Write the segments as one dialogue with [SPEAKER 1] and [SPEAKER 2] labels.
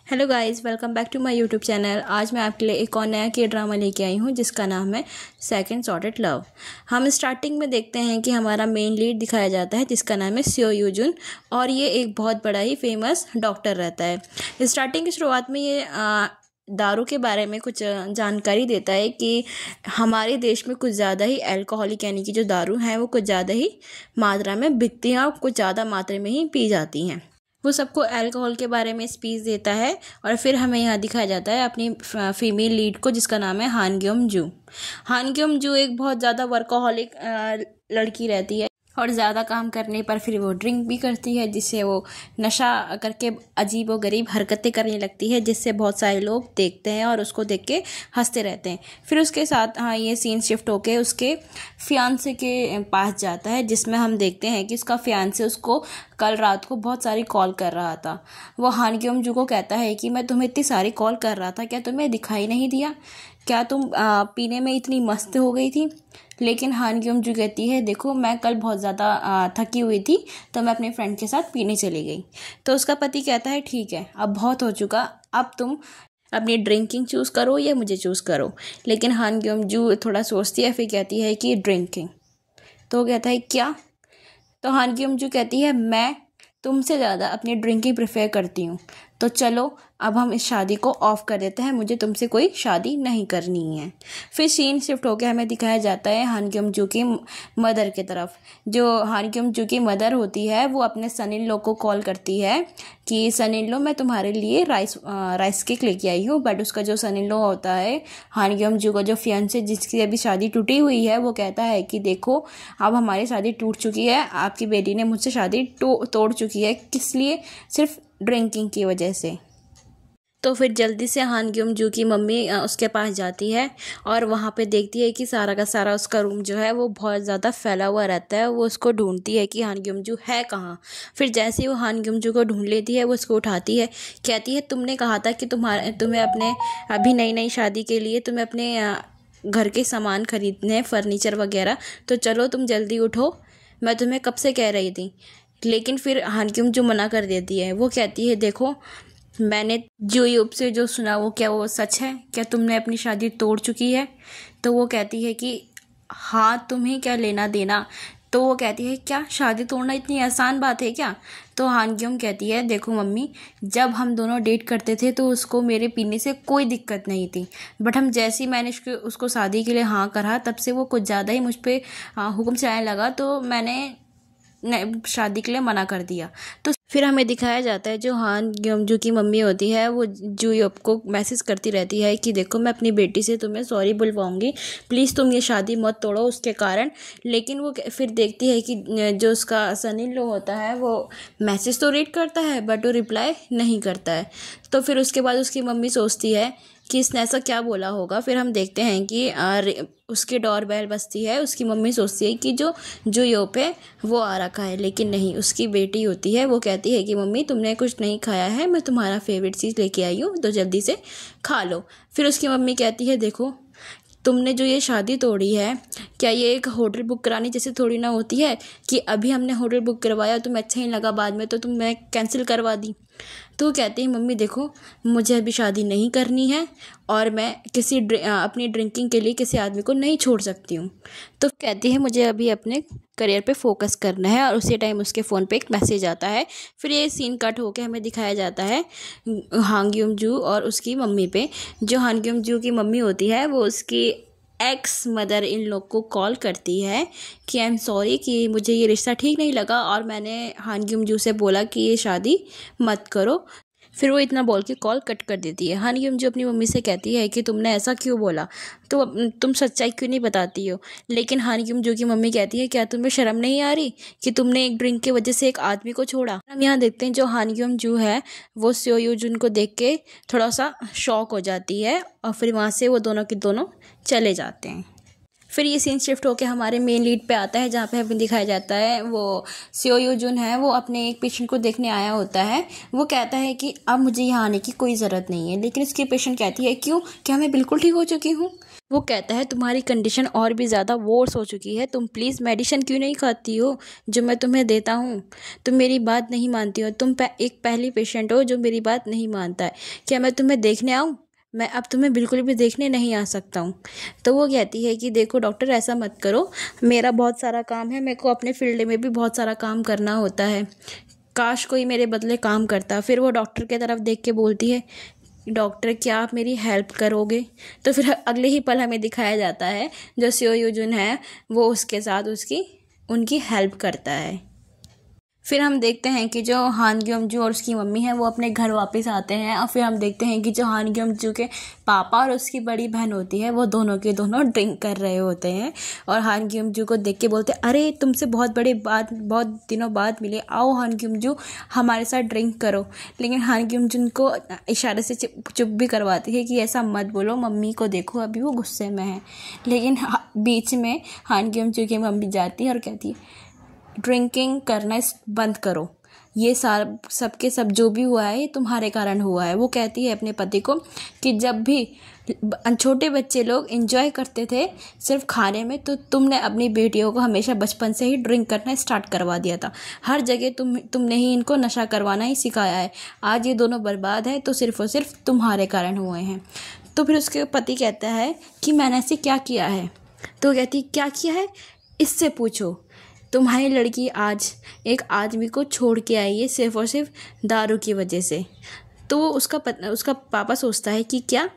[SPEAKER 1] Hello guys, welcome back to my YouTube channel. आज मैं आपके लिए एक और नया के ड्रामा लेके आई हूँ जिसका नाम है सेकंड सॉर्टेड लव। हम स्टार्टिंग में देखते हैं कि हमारा मेन लीड दिखाया जाता है जिसका नाम है स्यो यूजुन, और ये एक बहुत बड़ा ही फेमस डॉक्टर रहता है। स्टार्टिंग की शुरुआत में ये दारू के बारे में कुछ जानकारी देता है कि हमारे देश में कुछ ज़्यादा ही अल्कोहलिक यानी कि जो दारू हैं वो कुछ ज़्यादा ही मात्रा में बिकती हैं और कुछ ज़्यादा मात्रा में ही पी जाती हैं। वो सबको अल्कोहल के बारे में स्पीच देता है और फिर हमें यहाँ दिखाया जाता है अपनी फीमेल लीड को जिसका नाम है हान ग्योम जू। हान ग्योम जू एक बहुत ज़्यादा वर्कोहलिक लड़की रहती है और ज़्यादा काम करने पर फिर वो ड्रिंक भी करती है, जिससे वो नशा करके अजीब व गरीब हरकतें करने लगती है, जिससे बहुत सारे लोग देखते हैं और उसको देख के हंसते रहते हैं। फिर उसके साथ ये सीन शिफ्ट होके उसके फियांसे के पास जाता है, जिसमें हम देखते हैं कि उसका फियांसे उसको कल रात को बहुत सारी कॉल कर रहा था। वो हान ग्योम जू को कहता है कि मैं तुम्हें इतनी सारी कॉल कर रहा था, क्या तुम्हें दिखाई नहीं दिया? क्या तुम पीने में इतनी मस्त हो गई थी? लेकिन हान ग्योम जू कहती है देखो मैं कल बहुत ज़्यादा थकी हुई थी तो मैं अपने फ्रेंड के साथ पीने चली गई। तो उसका पति कहता है ठीक है, अब बहुत हो चुका, अब तुम अपनी ड्रिंकिंग चूज़ करो या मुझे चूज़ करो। लेकिन हान ग्योम जू थोड़ा सोचती है, फिर कहती है कि ड्रिंकिंग। तो वो कहता है क्या? तो हान ग्योम जू कहती है मैं तुमसे ज़्यादा अपनी ड्रिंकिंग प्रेफर करती हूँ, तो चलो अब हम इस शादी को ऑफ कर देते हैं, मुझे तुमसे कोई शादी नहीं करनी है। फिर सीन शिफ्ट होकर हमें दिखाया जाता है हान ग्योम जू की मदर की तरफ। जो हान ग्योम जू की मदर होती है वो अपने सन इन लॉ को कॉल करती है कि सन इन लॉ मैं तुम्हारे लिए राइस केक लेके आई हूँ। बट उसका जो सन इन लॉ होता है हान ग्योम जू का जो फियांसे जिसकी अभी शादी टूटी हुई है वो कहता है कि देखो अब हमारी शादी टूट चुकी है, आपकी बेटी ने मुझसे शादी तोड़ चुकी है, किस लिए? सिर्फ ड्रिंकिंग की वजह से। तो फिर जल्दी से हान ग्योम जू की मम्मी उसके पास जाती है और वहाँ पे देखती है कि सारा का सारा उसका रूम जो है वो बहुत ज़्यादा फैला हुआ रहता है। वो उसको ढूंढती है कि हान ग्योम जू है कहाँ। फिर जैसे ही वो हान ग्योम जू को ढूंढ लेती है वो उसको उठाती है, कहती है तुमने कहा था कि तुम्हें अपने अभी नई नई शादी के लिए तुम्हें अपने घर के सामान खरीदने हैं, फर्नीचर वगैरह, तो चलो तुम जल्दी उठो, मैं तुम्हें कब से कह रही थी। लेकिन फिर हान ग्योम जू मना कर देती है। वो कहती है देखो मैंने जो यूब से जो सुना वो क्या वो सच है? क्या तुमने अपनी शादी तोड़ चुकी है? तो वो कहती है कि हाँ, तुम्हें क्या लेना देना। तो वो कहती है क्या शादी तोड़ना इतनी आसान बात है क्या? तो हान ग्योम कहती है देखो मम्मी, जब हम दोनों डेट करते थे तो उसको मेरे पीने से कोई दिक्कत नहीं थी, बट हम जैसे ही मैंने उसको शादी के लिए हाँ करा तब से वो कुछ ज़्यादा ही मुझ पर हुक्म चलाने लगा, तो मैंने शादी के लिए मना कर दिया। तो फिर हमें दिखाया जाता है जो हान ग्योम जू की मम्मी होती है वो जू यूब को मैसेज करती रहती है कि देखो मैं अपनी बेटी से तुम्हें सॉरी बुलवाऊंगी, प्लीज़ तुम ये शादी मत तोड़ो उसके कारण। लेकिन वो फिर देखती है कि जो उसका सन इन लॉ होता है वो मैसेज तो रीड करता है बट वो रिप्लाई नहीं करता है। तो फिर उसके बाद उसकी मम्मी सोचती है कि इसने ऐसा क्या बोला होगा। फिर हम देखते हैं कि उसकी डोर बेल बजती है। उसकी मम्मी सोचती है कि जो यूब है वो आ रखा है, लेकिन नहीं, उसकी बेटी होती है। वो कहती है कि मम्मी तुमने कुछ नहीं खाया है, मैं तुम्हारा फेवरेट चीज़ लेके आई हूँ तो जल्दी से खा लो। फिर उसकी मम्मी कहती है देखो तुमने जो ये शादी तोड़ी है, क्या ये एक होटल बुक कराने जैसे थोड़ी ना होती है कि अभी हमने होटल बुक करवाया, तुम्हें अच्छा ही लगा, बाद में तो तुमने कैंसिल करवा दी। तो कहती है मम्मी देखो मुझे अभी शादी नहीं करनी है और मैं अपनी ड्रिंकिंग के लिए किसी आदमी को नहीं छोड़ सकती हूँ। तो कहती है मुझे अभी अपने करियर पे फोकस करना है, और उसी टाइम उसके फ़ोन पे एक मैसेज आता है। फिर ये सीन कट होके हमें दिखाया जाता है हान ग्योम जू और उसकी मम्मी पे। जो हान ग्योम जू की मम्मी होती है वो उसकी एक्स मदर इन लोग को कॉल करती है कि आई एम सॉरी कि मुझे ये रिश्ता ठीक नहीं लगा और मैंने हान ग्योम जू से बोला कि ये शादी मत करो। फिर वो इतना बोल के कॉल कट कर देती है। हान ग्योम जू अपनी मम्मी से कहती है कि तुमने ऐसा क्यों बोला, तो तुम सच्चाई क्यों नहीं बताती हो। लेकिन हान ग्योम जू की मम्मी कहती है क्या तुम्हें शर्म नहीं आ रही कि तुमने एक ड्रिंक की वजह से एक आदमी को छोड़ा। हम यहाँ देखते हैं जो हान ग्योम जू है वो स्यो यूजुन को देख के थोड़ा सा शॉक हो जाती है और फिर वहाँ से वो दोनों के दोनों चले जाते हैं। फिर ये सीन शिफ्ट होकर हमारे मेन लीड पे आता है, जहाँ पे हमें दिखाया जाता है वो सियो यूजुन है, वो अपने एक पेशेंट को देखने आया होता है। वो कहता है कि अब मुझे यहाँ आने की कोई ज़रूरत नहीं है, लेकिन उसकी पेशेंट कहती है क्यों, क्या मैं बिल्कुल ठीक हो चुकी हूँ। वो कहता है तुम्हारी कंडीशन और भी ज़्यादा वर्स हो चुकी है, तुम प्लीज़ मेडिसिन क्यों नहीं खाती हो जो मैं तुम्हें देता हूँ। तुम मेरी बात नहीं मानती हो, तुम एक पहली पेशेंट हो जो मेरी बात नहीं मानता है। क्या मैं तुम्हें देखने आऊँ? मैं अब तुम्हें बिल्कुल भी देखने नहीं आ सकता हूँ। तो वो कहती है कि देखो डॉक्टर, ऐसा मत करो, मेरा बहुत सारा काम है, मेरे को अपने फील्ड में भी बहुत सारा काम करना होता है, काश कोई मेरे बदले काम करता। फिर वो डॉक्टर की तरफ देख के बोलती है, डॉक्टर क्या आप मेरी हेल्प करोगे? तो फिर अगले ही पल हमें दिखाया जाता है जो सियो यूजुन है वो उसके साथ उनकी हेल्प करता है। फिर हम देखते हैं कि जो हान ग्योम-जू और उसकी मम्मी है वो अपने घर वापस आते हैं, और फिर हम देखते हैं कि जो हान ग्योम-जू के पापा और उसकी बड़ी बहन होती है वो दोनों के दोनों ड्रिंक कर रहे होते हैं, और हान ग्योम-जू को देख के बोलते हैं, अरे तुमसे बहुत दिनों बाद मिले, आओ हान ग्योम-जू हमारे साथ ड्रिंक करो। लेकिन हान ग्योम-जू को इशारे से चुप भी करवाती है कि ऐसा मत बोलो, मम्मी को देखो अभी वो गुस्से में है। लेकिन बीच में हान ग्योम-जू की मम्मी जाती है और कहती है ड्रिंकिंग करना बंद करो, ये सबके सब जो भी हुआ है ये तुम्हारे कारण हुआ है। वो कहती है अपने पति को कि जब भी छोटे बच्चे लोग एंजॉय करते थे सिर्फ खाने में, तो तुमने अपनी बेटियों को हमेशा बचपन से ही ड्रिंक करना स्टार्ट करवा दिया था। हर जगह तुमने ही इनको नशा करवाना ही सिखाया है। आज ये दोनों बर्बाद है तो सिर्फ और सिर्फ तुम्हारे कारण हुए हैं। तो फिर उसके पति कहता है कि मैंने ऐसे क्या किया है? तो कहती क्या किया है, इससे पूछो। तुम्हारी लड़की आज एक आदमी को छोड़ के आई है सिर्फ और सिर्फ दारू की वजह से। तो उसका पापा सोचता है कि क्या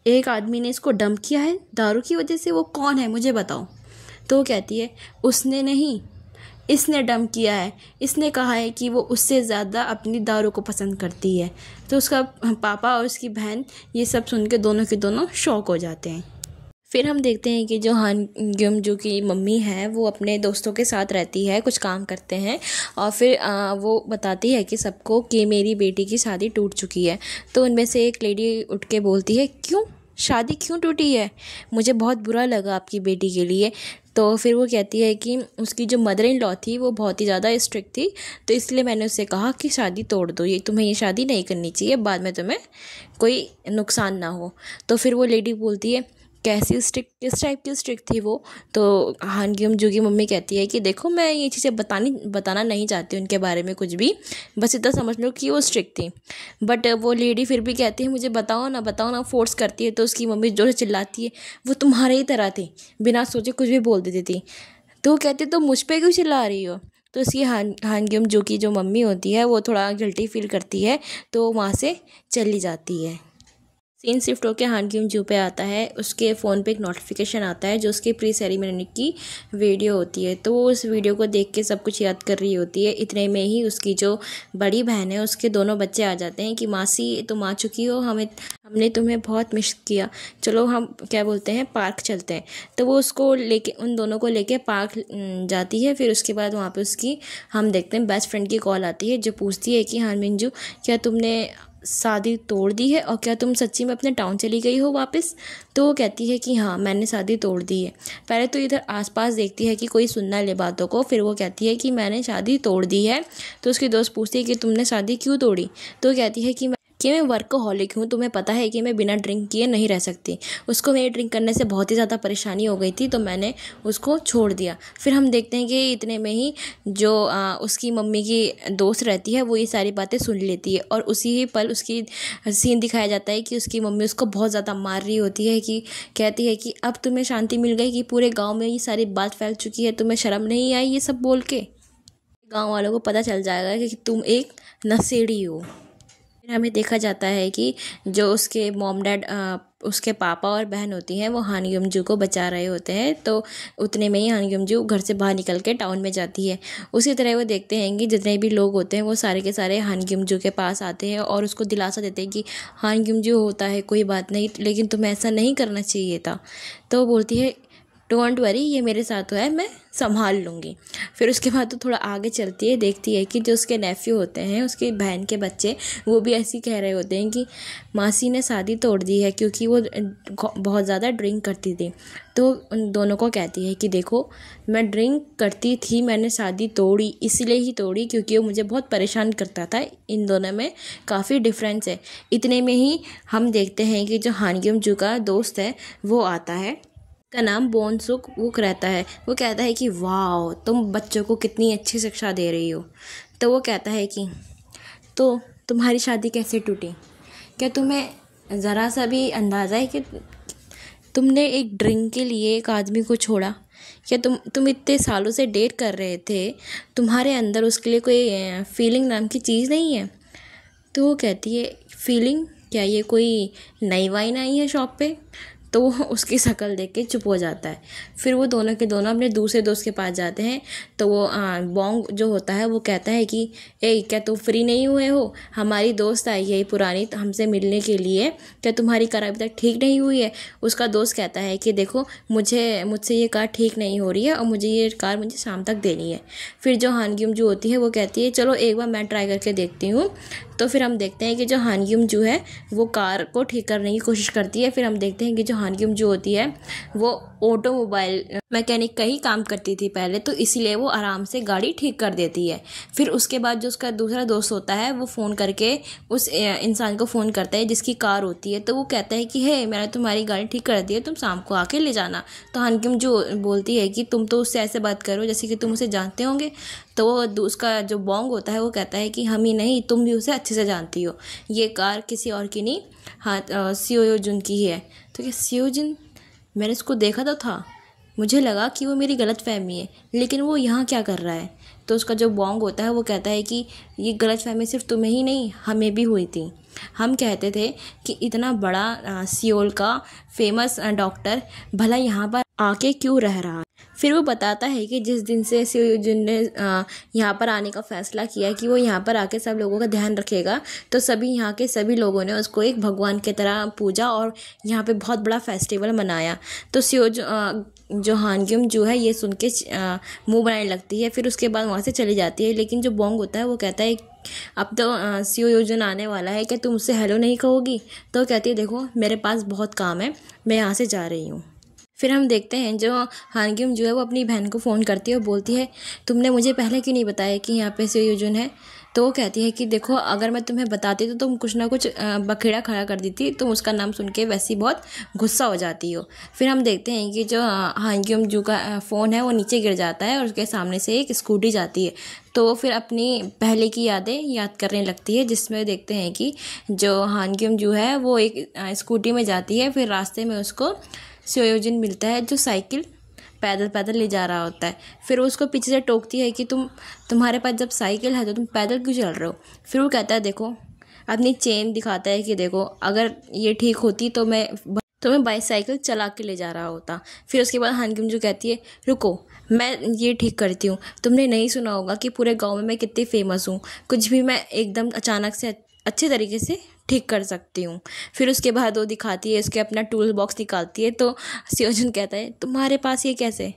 [SPEAKER 1] एक आदमी ने इसको डंप किया है दारू की वजह से? वो कौन है मुझे बताओ। तो वो कहती है उसने नहीं, इसने डंप किया है, इसने कहा है कि वो उससे ज़्यादा अपनी दारू को पसंद करती है। तो उसका पापा और उसकी बहन ये सब सुन के दोनों के दोनों शॉक हो जाते हैं। फिर हम देखते हैं कि जो हान ग्योम-जू की मम्मी है वो अपने दोस्तों के साथ रहती है, कुछ काम करते हैं, और फिर वो बताती है कि सबको कि मेरी बेटी की शादी टूट चुकी है। तो उनमें से एक लेडी उठ के बोलती है क्यों, शादी क्यों टूटी है? मुझे बहुत बुरा लगा आपकी बेटी के लिए। तो फिर वो कहती है कि उसकी जो मदर इन लॉ थी वो बहुत ही ज़्यादा स्ट्रिक्ट थी, तो इसलिए मैंने उससे कहा कि शादी तोड़ दो, ये तुम्हें ये शादी नहीं करनी चाहिए, बाद में तुम्हें कोई नुकसान ना हो। तो फिर वो लेडी बोलती है कैसी स्ट्रिक्ट, किस टाइप की स्ट्रिक्ट थी वो? तो हान ग्योम-जू की मम्मी कहती है कि देखो मैं ये चीज़ें बताना नहीं चाहती उनके बारे में कुछ भी, बस इतना समझ लो कि वो स्ट्रिक्ट थी। बट वो लेडी फिर भी कहती है मुझे बताओ ना, फोर्स करती है। तो उसकी मम्मी जोर से चिल्लाती है वो तुम्हारे ही तरह थी, बिना सोचे कुछ भी बोल देती थी। तो वो कहती तो मुझ पर क्यों चिल्ला रही हो? तो उसकी हान ग्योम-जू की जो मम्मी होती है वो थोड़ा गिल्टी फील करती है, तो वहाँ से चली जाती है। सीन शिफ्ट होकर हान ग्योम-जू पे आता है, उसके फ़ोन पे एक नोटिफिकेशन आता है जो उसकी प्री सेरेमनी की वीडियो होती है। तो वो उस वीडियो को देख के सब कुछ याद कर रही होती है। इतने में ही उसकी जो बड़ी बहन है उसके दोनों बच्चे आ जाते हैं कि मासी तुम आ चुकी हो, हमने तुम्हें बहुत मिस किया, चलो हम क्या बोलते हैं पार्क चलते हैं। तो वो उन दोनों को लेके पार्क जाती है। फिर उसके बाद वहाँ पे उसकी हम देखते हैं बेस्ट फ्रेंड की कॉल आती है जो पूछती है कि हान मिंजू क्या तुमने शादी तोड़ दी है, और क्या तुम सच्ची में अपने टाउन चली गई हो वापस? तो वो कहती है कि हाँ मैंने शादी तोड़ दी है। पहले तो इधर आसपास देखती है कि कोई सुनना ले बातों को, फिर वो कहती है कि मैंने शादी तोड़ दी है। तो उसकी दोस्त पूछती है कि तुमने शादी क्यों तोड़ी? तो वो कहती है कि मैं वर्कहॉलिक हूँ, तुम्हें पता है कि मैं बिना ड्रिंक किए नहीं रह सकती। उसको मेरे ड्रिंक करने से बहुत ही ज़्यादा परेशानी हो गई थी, तो मैंने उसको छोड़ दिया। फिर हम देखते हैं कि इतने में ही जो उसकी मम्मी की दोस्त रहती है वो ये सारी बातें सुन लेती है, और उसी ही पल उसकी सीन दिखाया जाता है कि उसकी मम्मी उसको बहुत ज़्यादा मार रही होती है, कि कहती है कि अब तुम्हें शांति मिल गई कि पूरे गाँव में ये सारी बात फैल चुकी है, तुम्हें शर्म नहीं आई ये सब बोल के? गाँव वालों को पता चल जाएगा कि तुम एक नशेड़ी हो। फिर हमें देखा जाता है कि जो उसके मॉम डैड उसके पापा और बहन होती हैं वो हान ग्योम-जू को बचा रहे होते हैं। तो उतने में ही हान ग्योम-जू घर से बाहर निकल के टाउन में जाती है। उसी तरह वो देखते हैं कि जितने भी लोग होते हैं वो सारे के सारे हान ग्योम-जू के पास आते हैं और उसको दिलासा देते हैं कि हान ग्योम-जू होता है कोई बात नहीं, लेकिन तुम्हें ऐसा नहीं करना चाहिए था। तो वो बोलती है डोंट वरी, ये मेरे साथ हुआ है, मैं संभाल लूँगी। फिर उसके बाद तो थोड़ा आगे चलती है, देखती है कि जो उसके नेफ्यू होते हैं, उसकी बहन के बच्चे, वो भी ऐसे ही कह रहे होते हैं कि मासी ने शादी तोड़ दी है क्योंकि वो बहुत ज़्यादा ड्रिंक करती थी। तो उन दोनों को कहती है कि देखो, मैं ड्रिंक करती थी, मैंने शादी तोड़ी, इसलिए ही तोड़ी क्योंकि वो मुझे बहुत परेशान करता था। इन दोनों में काफ़ी डिफरेंस है। इतने में ही हम देखते हैं कि जो हान ग्यम जू का दोस्त है वो आता है, का नाम बोन सुक वुक रहता है। वो कहता है कि वाह, तुम बच्चों को कितनी अच्छी शिक्षा दे रही हो। तो वो कहता है कि तो तुम्हारी शादी कैसे टूटी? क्या तुम्हें ज़रा सा भी अंदाज़ा है कि तुमने एक ड्रिंक के लिए एक आदमी को छोड़ा? क्या तुम इतने सालों से डेट कर रहे थे, तुम्हारे अंदर उसके लिए कोई फीलिंग नाम की चीज़ नहीं है? तो वो कहती है, फीलिंग? क्या ये कोई नई वाइन आई है शॉप पे? तो वो उसकी शक्ल देख के चुप हो जाता है। फिर वो दोनों के दोनों अपने दूसरे दोस्त के पास जाते हैं। तो वो बोंग जो होता है वो कहता है कि क्या तुम फ्री नहीं हुए हो? हमारी दोस्त आई है पुरानी हमसे मिलने के लिए, क्या तुम्हारी कार अभी तक ठीक नहीं हुई है? उसका दोस्त कहता है कि देखो, मुझसे ये कार ठीक नहीं हो रही है और मुझे शाम तक देनी है। फिर जो हान ग्यम जू होती है वो कहती है चलो एक बार मैं ट्राई करके देखती हूँ। तो फिर हम देखते हैं कि जो हान ग्यम जू है वो कार को ठीक करने की कोशिश करती है। फिर हम देखते हैं कि जो हान ग्यम जू होती है वो ऑटोमोबाइल मैकेनिक का ही काम करती थी पहले, तो इसीलिए वो आराम से गाड़ी ठीक कर देती है। फिर उसके बाद जो उसका दूसरा दोस्त होता है वो फ़ोन करके उस इंसान को फ़ोन करता है जिसकी कार होती है। तो वो कहता है कि हे, मैंने तुम्हारी गाड़ी ठीक कर दी है, तुम शाम को आके ले जाना। तो हान ग्यम जू बोलती है कि तुम तो उससे ऐसे बात करो जैसे कि तुम उसे जानते होंगे। तो वो उसका जो बोंग होता है वो कहता है कि हम ही नहीं, तुम भी उसे अच्छे से जानती हो, ये कार किसी और की नहीं, हाँ सियोजुन की ही है। तो क्या सियोजुन? मैंने उसको देखा तो था, मुझे लगा कि वो मेरी गलतफहमी है, लेकिन वो यहाँ क्या कर रहा है? तो उसका जो बोंग होता है वो कहता है कि ये गलतफहमी सिर्फ तुम्हें ही नहीं, हमें भी हुई थी। हम कहते थे कि इतना बड़ा सियोल का फेमस डॉक्टर भला यहाँ पर आके क्यों रह रहा है। फिर वो बताता है कि जिस दिन से सियोजुन ने यहाँ पर आने का फ़ैसला किया कि वो यहाँ पर आके सब लोगों का ध्यान रखेगा, तो यहाँ के सभी लोगों ने उसको एक भगवान की तरह पूजा और यहाँ पे बहुत बड़ा फेस्टिवल मनाया। तो जो हान ग्यम जू है ये सुन के मुँह बनाने लगती है। फिर उसके बाद वहाँ से चली जाती है। लेकिन जो बोंग होता है वो कहता है अब तो सियोजुन आने वाला है, क्या तुम उससे हेलो नहीं कहोगी? तो कहती है देखो, मेरे पास बहुत काम है, मैं यहाँ से जा रही हूँ। फिर हम देखते हैं जो हान ग्यम जू है वो अपनी बहन को फ़ोन करती है और बोलती है तुमने मुझे पहले क्यों नहीं बताया कि यहाँ पे सियोजुन है? तो वो कहती है कि देखो, अगर मैं तुम्हें बताती तो तुम कुछ ना कुछ बखेड़ा खड़ा कर देती, तुम उसका नाम सुन के वैसे ही बहुत गुस्सा हो जाती हो। फिर हम देखते हैं कि जो हान ग्यम जू का फ़ोन है वो नीचे गिर जाता है और उसके सामने से एक स्कूटी जाती है। तो वो फिर अपनी पहले की यादें याद करने लगती है, जिसमें देखते हैं कि जो हान ग्यम जू है वो एक स्कूटी में जाती है। फिर रास्ते में उसको सियोजुन मिलता है जो साइकिल पैदल पैदल ले जा रहा होता है। फिर वो उसको पीछे से टोकती है कि तुम्हारे पास जब साइकिल है तो तुम पैदल क्यों चल रहे हो? फिर वो कहता है देखो, अपनी चेन दिखाता है कि देखो, अगर ये ठीक होती तो मैं बाईसाइकिल चला के ले जा रहा होता। फिर उसके बाद हान ग्यम जू कहती है रुको, मैं ये ठीक करती हूँ। तुमने नहीं सुना होगा कि पूरे गाँव में मैं कितनी फेमस हूँ, कुछ भी मैं एकदम अचानक से अच्छे तरीके से ठीक कर सकती हूँ। फिर उसके बाद वो दिखाती है, उसके अपना टूल बॉक्स निकालती है। तो सियोजुन कहता है तुम्हारे पास ये कैसे?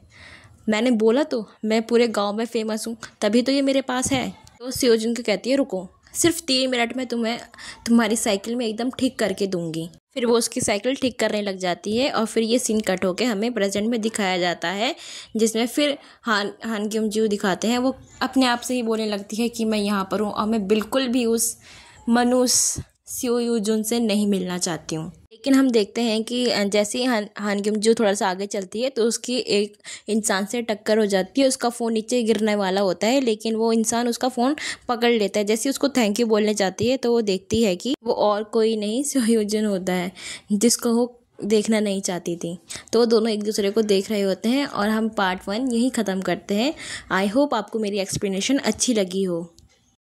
[SPEAKER 1] मैंने बोला तो मैं पूरे गांव में फेमस हूँ, तभी तो ये मेरे पास है। तो सियोजुन को कहती है रुको, सिर्फ 3 मिनट में तुम्हारी साइकिल में एकदम ठीक करके दूंगी। फिर वो उसकी साइकिल ठीक करने लग जाती है और फिर ये सीन कट होके हमें प्रेजेंट में दिखाया जाता है, जिसमें फिर हान ग्यम जू दिखाते हैं। वो अपने आप से ही बोलने लगती है कि मैं यहाँ पर हूँ और मैं बिल्कुल भी उस मनुष्य सियोजुन से नहीं मिलना चाहती हूँ। लेकिन हम देखते हैं कि जैसे ही हान ग्यम जू थोड़ा सा आगे चलती है तो उसकी एक इंसान से टक्कर हो जाती है। उसका फ़ोन नीचे गिरने वाला होता है, लेकिन वो इंसान उसका फ़ोन पकड़ लेता है। जैसे उसको थैंक यू बोलने जाती है तो वो देखती है कि वो और कोई नहीं सियोजुन होता है, जिसको वो देखना नहीं चाहती थी। तो वो दोनों एक दूसरे को देख रहे होते हैं और हम पार्ट 1 यहीं ख़त्म करते हैं। आई होप आपको मेरी एक्सप्लेनेशन अच्छी लगी हो।